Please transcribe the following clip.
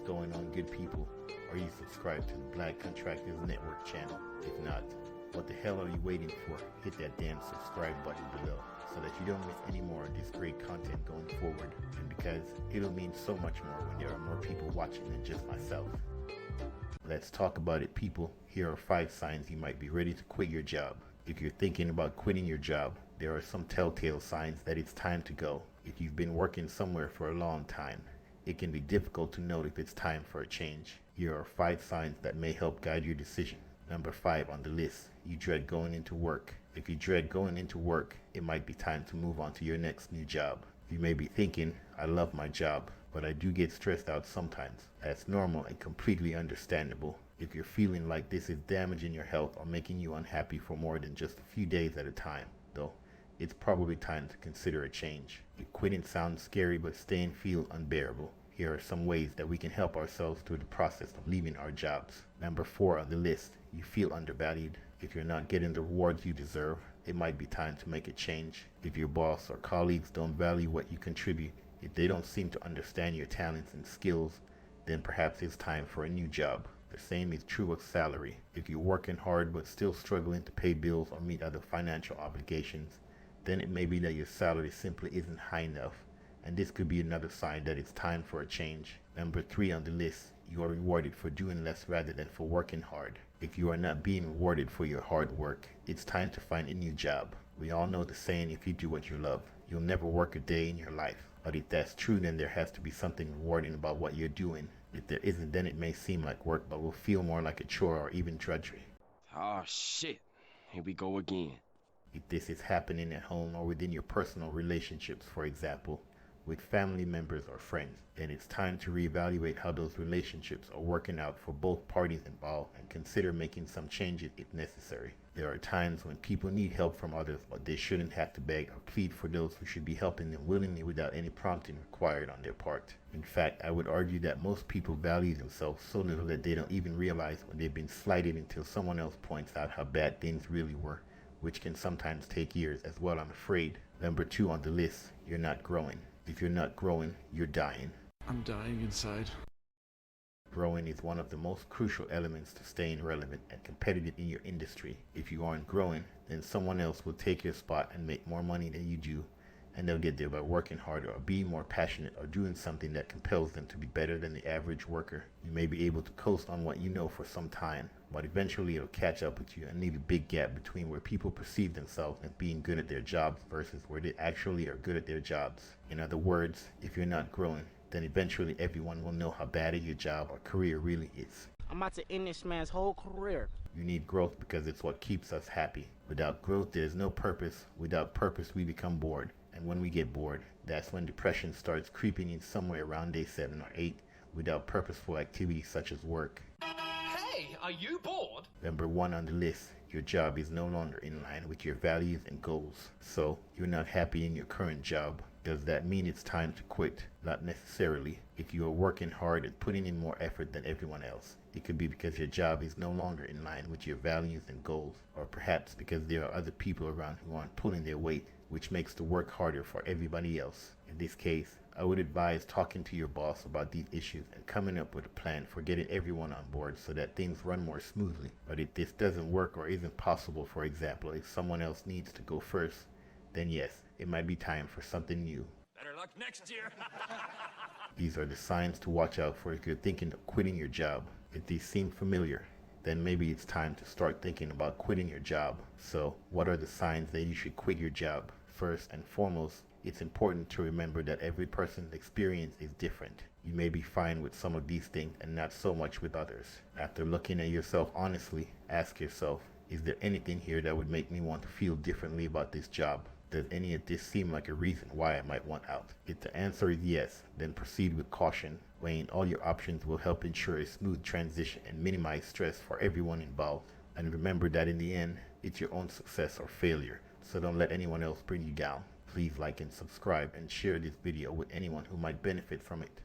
going on, good people? Are you subscribed to the Black Contractors Network channel? If not, what the hell are you waiting for? Hit that damn subscribe button below so that you don't miss any more of this great content going forward, and because it'll mean so much more when there are more people watching than just myself. Let's talk about it, people. Here are 5 signs you might be ready to quit your job. If you're thinking about quitting your job, there are some telltale signs that it's time to go. If you've been working somewhere for a long time, it can be difficult to know if it's time for a change. Here are 5 signs that may help guide your decision. Number 5 on the list, you dread going into work. If you dread going into work, it might be time to move on to your next new job. You may be thinking, I love my job, but I do get stressed out sometimes. That's normal and completely understandable. If you're feeling like this is damaging your health or making you unhappy for more than just a few days at a time, though, it's probably time to consider a change. If quitting sounds scary but staying feels unbearable, here are some ways that we can help ourselves through the process of leaving our jobs. Number 4 on the list, you feel undervalued. If you're not getting the rewards you deserve, it might be time to make a change. If your boss or colleagues don't value what you contribute, if they don't seem to understand your talents and skills, then perhaps it's time for a new job. The same is true of salary. If you're working hard but still struggling to pay bills or meet other financial obligations, then it may be that your salary simply isn't high enough, and this could be another sign that it's time for a change. Number 3 on the list, you are rewarded for doing less rather than for working hard. If you are not being rewarded for your hard work, it's time to find a new job. We all know the saying, if you do what you love, you'll never work a day in your life. But if that's true, then there has to be something rewarding about what you're doing. If there isn't, then it may seem like work, but will feel more like a chore or even drudgery. Oh shit, here we go again. If this is happening at home or within your personal relationships, for example, with family members or friends, then it's time to reevaluate how those relationships are working out for both parties involved and consider making some changes if necessary. There are times when people need help from others, but they shouldn't have to beg or plead for those who should be helping them willingly without any prompting required on their part. In fact, I would argue that most people value themselves so little that they don't even realize when they've been slighted until someone else points out how bad things really were, which can sometimes take years as well, I'm afraid. Number 2 on the list, you're not growing. If you're not growing, you're dying. I'm dying inside. Growing is one of the most crucial elements to staying relevant and competitive in your industry. If you aren't growing, then someone else will take your spot and make more money than you do, and they'll get there by working harder or being more passionate or doing something that compels them to be better than the average worker. You may be able to coast on what you know for some time, but eventually it'll catch up with you and leave a big gap between where people perceive themselves as being good at their jobs versus where they actually are good at their jobs. In other words, if you're not growing, then eventually everyone will know how bad your job or career really is. I'm about to end this man's whole career. You need growth because it's what keeps us happy. Without growth, there's no purpose. Without purpose, we become bored. And when we get bored, that's when depression starts creeping in somewhere around day 7 or 8 without purposeful activities such as work. Hey, are you bored? Number 1 on the list, your job is no longer in line with your values and goals. So, you're not happy in your current job. Does that mean it's time to quit? Not necessarily. If you are working hard and putting in more effort than everyone else, it could be because your job is no longer in line with your values and goals, or perhaps because there are other people around who aren't pulling their weight, which makes the work harder for everybody else. In this case, I would advise talking to your boss about these issues and coming up with a plan for getting everyone on board so that things run more smoothly. But if this doesn't work or isn't possible, for example, if someone else needs to go first, then yes, it might be time for something new. Better luck next year. These are the signs to watch out for if you're thinking of quitting your job. If these seem familiar, then maybe it's time to start thinking about quitting your job. So, what are the signs that you should quit your job? First and foremost, it's important to remember that every person's experience is different. You may be fine with some of these things and not so much with others. After looking at yourself honestly, ask yourself, is there anything here that would make me want to feel differently about this job? Does any of this seem like a reason why I might want out? If the answer is yes, then proceed with caution. Weighing all your options will help ensure a smooth transition and minimize stress for everyone involved. And remember that in the end, it's your own success or failure, so don't let anyone else bring you down. Please like and subscribe and share this video with anyone who might benefit from it.